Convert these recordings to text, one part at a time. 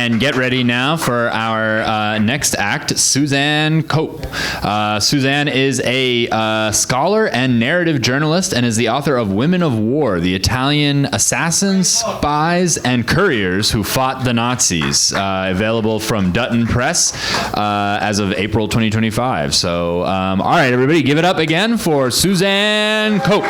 And get ready now for our next act, Suzanne Cope. Suzanne is a scholar and narrative journalist and is the author of Women of War, the Italian assassins, spies, and couriers who fought the Nazis, available from Dutton Press as of April 2025. So, all right, everybody, give it up again for Suzanne Cope.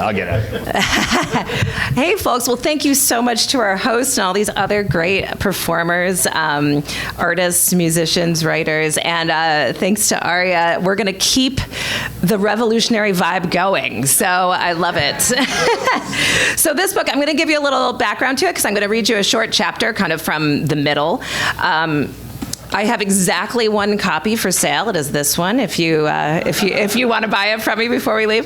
I'll get it. Hey, folks. Well, thank you so much to our host and all these other great performers, artists, musicians, writers, and thanks to Aria, we're going to keep the revolutionary vibe going. So I love it. So this book, I'm going to give you a little background to it because I'm going to read you a short chapter kind of from the middle. I have exactly one copy for sale. It is this one. If you want to buy it from me before we leave.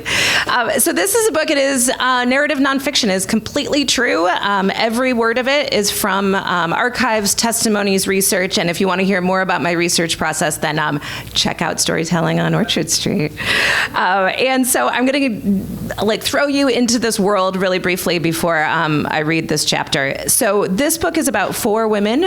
So this is a book. It is narrative nonfiction. It is completely true. Every word of it is from archives, testimonies, research. And if you want to hear more about my research process, then check out Storytelling on Orchard Street. And so I'm going to throw you into this world really briefly before I read this chapter. So this book is about 4 women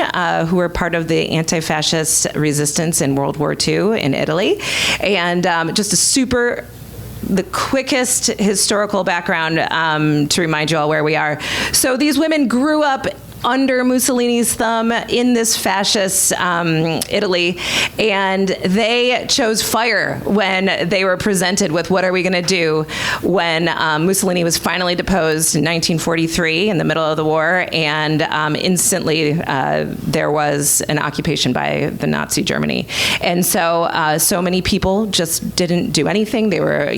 who were part of the anti-fascist resistance in World War II in Italy. And just the quickest historical background to remind you all where we are. So these women grew up under Mussolini's thumb in this fascist Italy, and they chose fire when they were presented with what are we going to do when Mussolini was finally deposed in 1943 in the middle of the war, and instantly there was an occupation by the Nazi Germany. And so so many people just didn't do anything. They were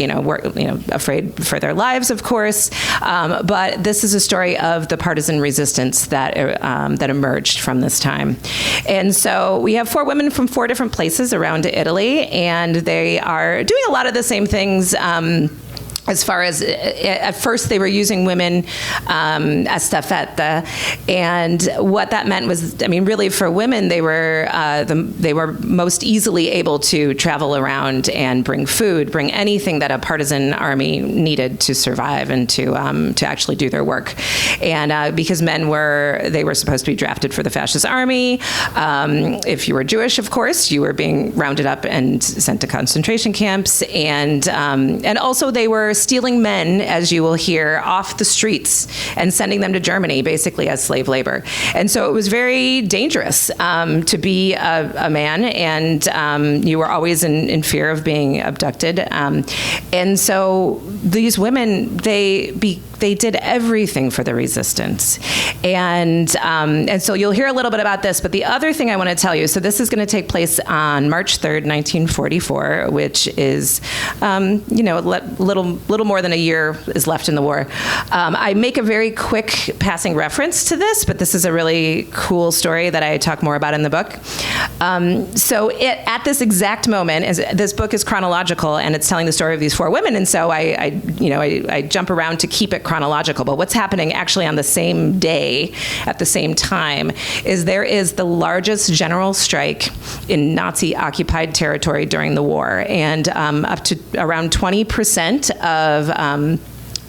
afraid for their lives, of course, but this is a story of the partisan resistance that emerged from this time. And so we have 4 women from 4 different places around Italy, and they are doing a lot of the same things. As far as, at first they were using women as staffetta, and what that meant was, really for women, they were most easily able to travel around and bring food, bring anything that a partisan army needed to survive and to actually do their work. And because men were supposed to be drafted for the fascist army. If you were Jewish, of course, you were being rounded up and sent to concentration camps, and also they were stealing men, as you will hear, off the streets and sending them to Germany, basically as slave labor. And so it was very dangerous to be a man, and you were always in fear of being abducted. And so these women, they did everything for the resistance. And so you'll hear a little bit about this, but the other thing I want to tell you, so this is going to take place on March 3rd, 1944, which is, little more than a year is left in the war. I make a very quick passing reference to this, but this is a really cool story that I talk more about in the book. So at this exact moment, this book is chronological, and it's telling the story of these 4 women, and so I jump around to keep it chronological. But what's happening actually on the same day, at the same time, is there is the largest general strike in Nazi-occupied territory during the war, and up to around 20% of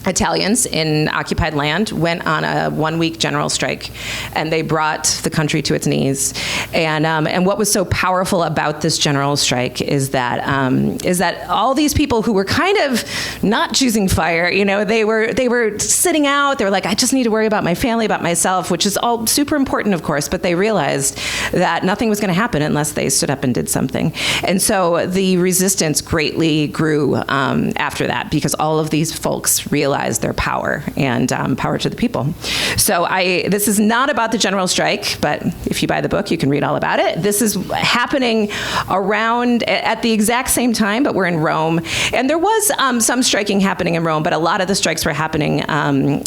Italians in occupied land went on a 1-week general strike, and they brought the country to its knees. And what was so powerful about this general strike is that all these people who were kind of not choosing fire, they were sitting out. They were like, I just need to worry about my family, about myself, which is all super important, of course. But they realized that nothing was going to happen unless they stood up and did something. And so the resistance greatly grew after that, because all of these folks realized their power and power to the people. So this is not about the general strike, but if you buy the book, you can read all about it. This is happening around at the exact same time, but we're in Rome. And there was some striking happening in Rome, but a lot of the strikes were happening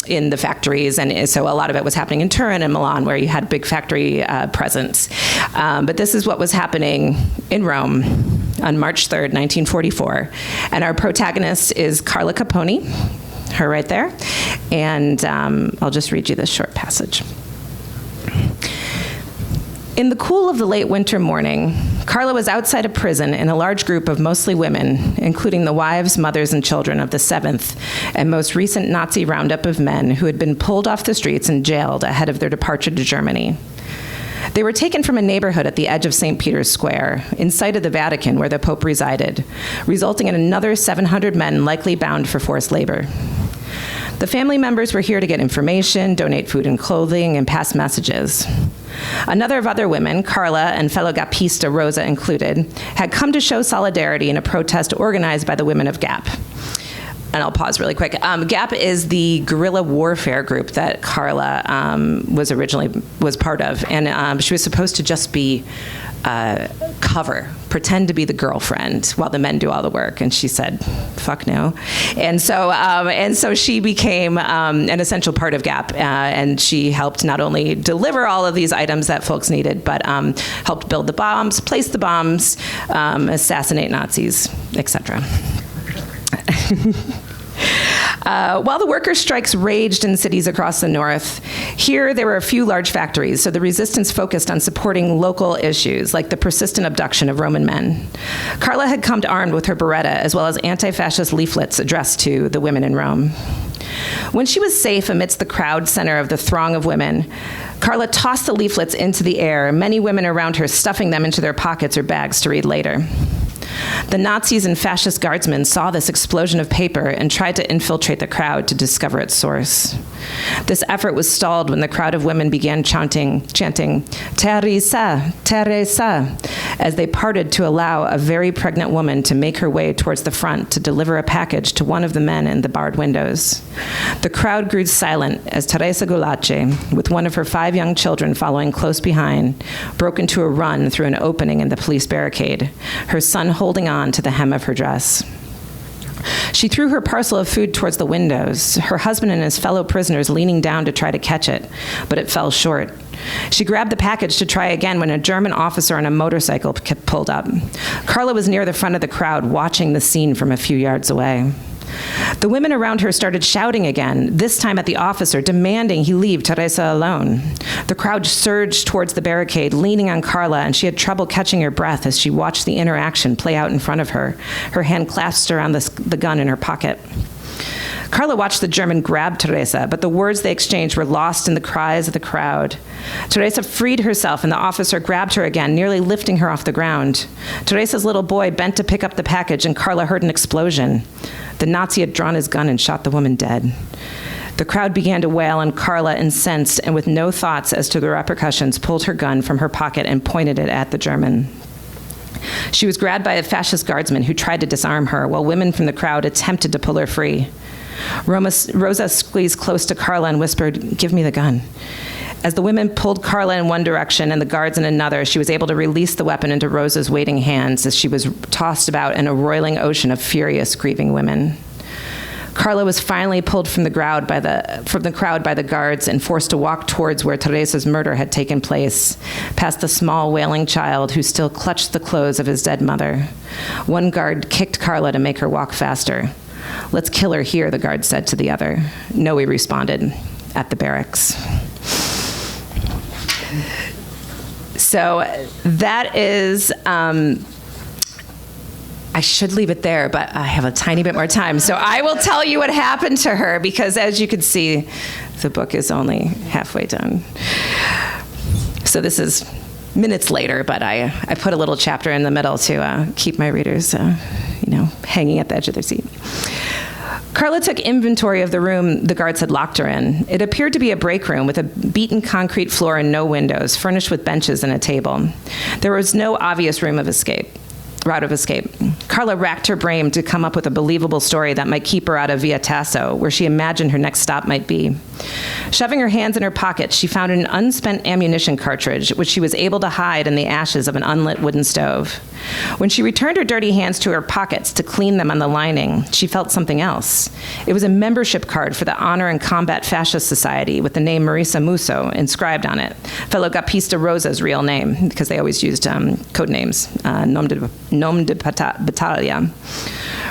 in the factories. And so a lot of it was happening in Turin and Milan, where you had big factory presence. But this is what was happening in Rome on March 3rd, 1944. And our protagonist is Carla Capone, her right there. And I'll just read you this short passage. In the cool of the late winter morning, Carla was outside a prison in a large group of mostly women, including the wives, mothers, and children of the 7th and most recent Nazi roundup of men who had been pulled off the streets and jailed ahead of their departure to Germany. They were taken from a neighborhood at the edge of St. Peter's Square, in sight of the Vatican where the Pope resided, resulting in another 700 men likely bound for forced labor. The family members were here to get information, donate food and clothing, and pass messages. Another of other women, Carla and fellow Gapista Rosa included, had come to show solidarity in a protest organized by the women of Gap. And I'll pause really quick. Gap is the guerrilla warfare group that Carla was part of, and she was supposed to just be pretend to be the girlfriend while the men do all the work. And she said, "Fuck no." And so she became an essential part of Gap, and she helped not only deliver all of these items that folks needed, but helped build the bombs, place the bombs, assassinate Nazis, etc. While the workers' strikes raged in cities across the North, here there were a few large factories, so the resistance focused on supporting local issues, like the persistent abduction of Roman men. Carla had come armed with her Beretta, as well as anti-fascist leaflets addressed to the women in Rome. When she was safe amidst the crowd center of the throng of women, Carla tossed the leaflets into the air, many women around her stuffing them into their pockets or bags to read later. The Nazis and fascist guardsmen saw this explosion of paper and tried to infiltrate the crowd to discover its source. This effort was stalled when the crowd of women began chanting, "Teresa, Teresa," as they parted to allow a very pregnant woman to make her way towards the front to deliver a package to one of the men in the barred windows. The crowd grew silent as Teresa Gulace, with one of her 5 young children following close behind, broke into a run through an opening in the police barricade, her son holding on to the hem of her dress. She threw her parcel of food towards the windows, her husband and his fellow prisoners leaning down to try to catch it, but it fell short. She grabbed the package to try again when a German officer on a motorcycle pulled up. Carla was near the front of the crowd, watching the scene from a few yards away. The women around her started shouting again, this time at the officer, demanding he leave Teresa alone. The crowd surged towards the barricade, leaning on Carla, and she had trouble catching her breath as she watched the interaction play out in front of her, her hand clasped around the gun in her pocket. Carla watched the German grab Teresa, but the words they exchanged were lost in the cries of the crowd. Teresa freed herself, and the officer grabbed her again, nearly lifting her off the ground. Teresa's little boy bent to pick up the package, and Carla heard an explosion. The Nazi had drawn his gun and shot the woman dead. The crowd began to wail, and Carla, incensed and with no thoughts as to the repercussions, pulled her gun from her pocket and pointed it at the German. She was grabbed by a fascist guardsman who tried to disarm her, while women from the crowd attempted to pull her free. Rosa squeezed close to Carla and whispered, "Give me the gun." As the women pulled Carla in one direction and the guards in another, she was able to release the weapon into Rosa's waiting hands as she was tossed about in a roiling ocean of furious, grieving women. Carla was finally pulled from the crowd by the guards and forced to walk towards where Teresa's murder had taken place, past the small, wailing child who still clutched the clothes of his dead mother. One guard kicked Carla to make her walk faster. "Let's kill her here," the guard said to the other. "No," he responded, "at the barracks." So that is, I should leave it there, but I have a tiny bit more time. So I will tell you what happened to her, because as you can see, the book is only halfway done. So this is minutes later, but I put a little chapter in the middle to keep my readers, hanging at the edge of their seat. Carla took inventory of the room the guards had locked her in. It appeared to be a break room with a beaten concrete floor and no windows, furnished with benches and a table. There was no obvious route of escape. Carla racked her brain to come up with a believable story that might keep her out of Via Tasso, where she imagined her next stop might be. Shoving her hands in her pockets, she found an unspent ammunition cartridge, which she was able to hide in the ashes of an unlit wooden stove. When she returned her dirty hands to her pockets to clean them on the lining, she felt something else. It was a membership card for the Honor and Combat Fascist Society with the name Marisa Musso inscribed on it, fellow Gapista Rosa's real name, because they always used code names, Nom de Battaglia.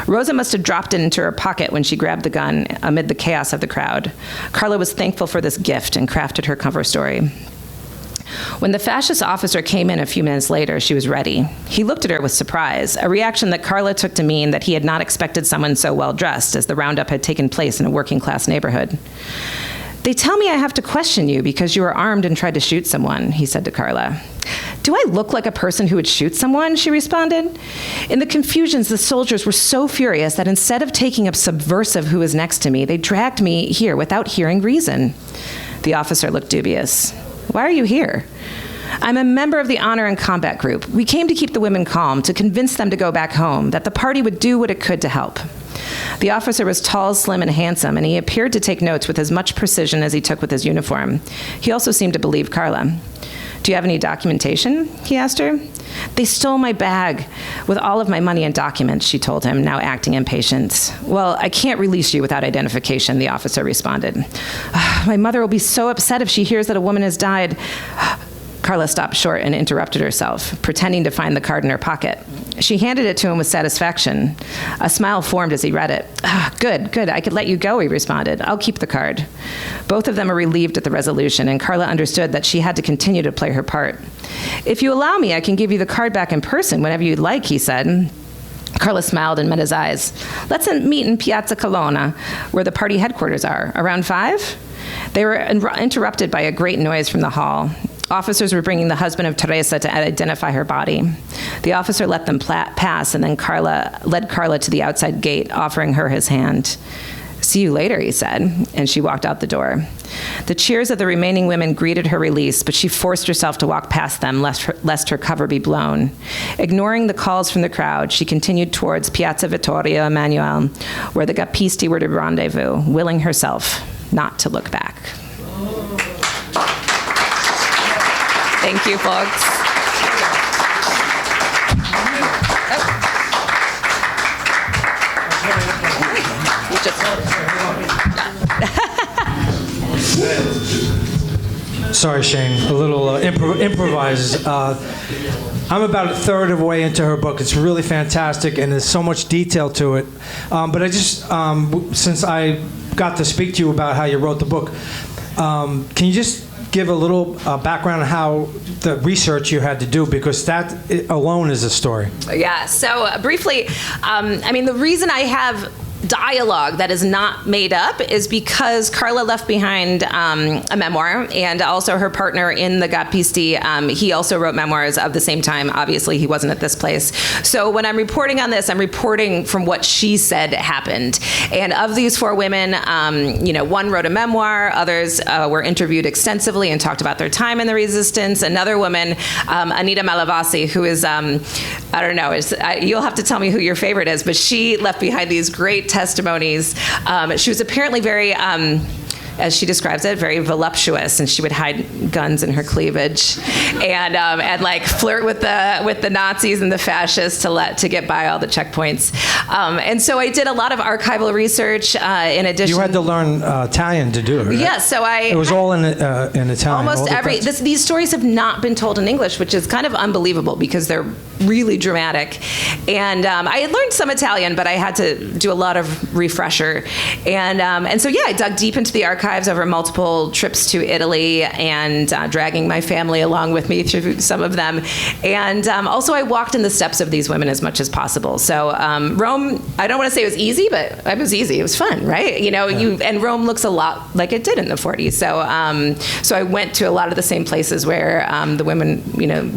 Rosa must have dropped it into her pocket when she grabbed the gun amid the chaos of the crowd. Carla was thankful for this gift and crafted her cover story. When the fascist officer came in a few minutes later, she was ready. He looked at her with surprise, a reaction that Carla took to mean that he had not expected someone so well dressed, as the roundup had taken place in a working-class neighborhood. "They tell me I have to question you because you were armed and tried to shoot someone," he said to Carla. "Do I look like a person who would shoot someone?" she responded. In the confusions, the soldiers were so furious that instead of taking a subversive who was next to me, they dragged me here without hearing reason. The officer looked dubious. "Why are you here?" "I'm a member of the Honor and Combat Group. We came to keep the women calm, to convince them to go back home, that the party would do what it could to help." The officer was tall, slim, and handsome, and he appeared to take notes with as much precision as he took with his uniform. He also seemed to believe Carla. "Do you have any documentation?" he asked her. "They stole my bag with all of my money and documents," she told him, now acting impatient. "Well, I can't release you without identification," the officer responded. "My mother will be so upset if she hears that a woman has died." Carla stopped short and interrupted herself, pretending to find the card in her pocket. She handed it to him with satisfaction. A smile formed as he read it. Good, I could let you go," he responded. "I'll keep the card." Both of them were relieved at the resolution, and Carla understood that she had to continue to play her part. "If you allow me, I can give you the card back in person whenever you'd like," he said. Carla smiled and met his eyes. "Let's meet in Piazza Colonna, where the party headquarters are. Around 5? They were interrupted by a great noise from the hall. Officers were bringing the husband of Teresa to identify her body. The officer let them pass, and then led Carla to the outside gate, offering her his hand. "See you later," he said, and she walked out the door. The cheers of the remaining women greeted her release, but she forced herself to walk past them lest her cover be blown. Ignoring the calls from the crowd, she continued towards Piazza Vittorio Emanuele, where the Gappisti were to rendezvous, willing herself not to look back. Thank you, folks. Sorry, Shane. A little improvise. I'm about a third of the way into her book. It's really fantastic, and there's so much detail to it. But I just, since I got to speak to you about how you wrote the book, can you just give a little background on how the research you had to do, because that alone is a story. Yeah, so briefly, the reason I have dialogue that is not made up is because Carla left behind a memoir, and also her partner in the Gappisti, he also wrote memoirs of the same time. Obviously, he wasn't at this place. So when I'm reporting on this, I'm reporting from what she said happened. And of these 4 women, one wrote a memoir, others were interviewed extensively and talked about their time in the resistance. Another woman, Anita Malavasi, who is, I don't know, you'll have to tell me who your favorite is, but she left behind these great testimonies. She was apparently very, as she describes it, very voluptuous, and she would hide guns in her cleavage, and like flirt with the Nazis and the fascists to get by all the checkpoints. And so I did a lot of archival research. In addition, you had to learn Italian to do it, right? Yeah, so it was all in Italian. Almost these stories have not been told in English, which is kind of unbelievable because they're really dramatic. And I had learned some Italian, but I had to do a lot of refresher. And so I dug deep into the archives over multiple trips to Italy, and dragging my family along with me through some of them. And also I walked in the steps of these women as much as possible. So Rome, I don't want to say it was easy, but it was easy. It was fun, right? And Rome looks a lot like it did in the 40s. So I went to a lot of the same places where the women,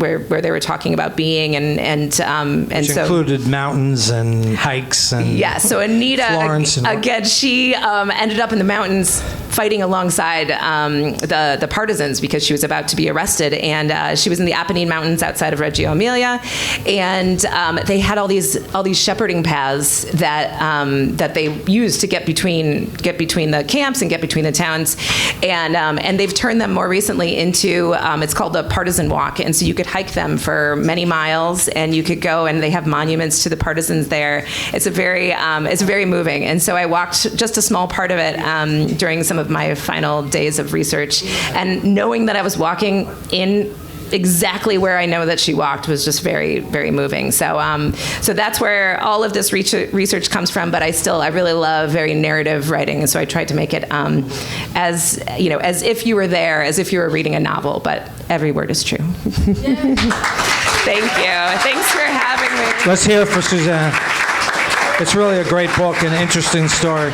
where they were talking about being, and Which included mountains and hikes and so Anita, Florence again, she ended up in the mountains fighting alongside the partisans because she was about to be arrested, and she was in the Apennine Mountains outside of Reggio Emilia, and they had all these shepherding paths that they used to get between the camps and get between the towns, and they've turned them more recently into it's called the partisan walk, and so you could hike them for many miles, and you could go, and they have monuments to the partisans there. It's very moving, and so I walked just a small part of it during some of my final days of research, and knowing that I was walking in exactly where I know that she walked was just very, very moving. So that's where all of this research comes from. But I really love very narrative writing, and so I tried to make it as if you were there, as if you were reading a novel, but every word is true. Thank you. Thanks for having me. Let's hear it for Suzanne. It's really a great book and an interesting story.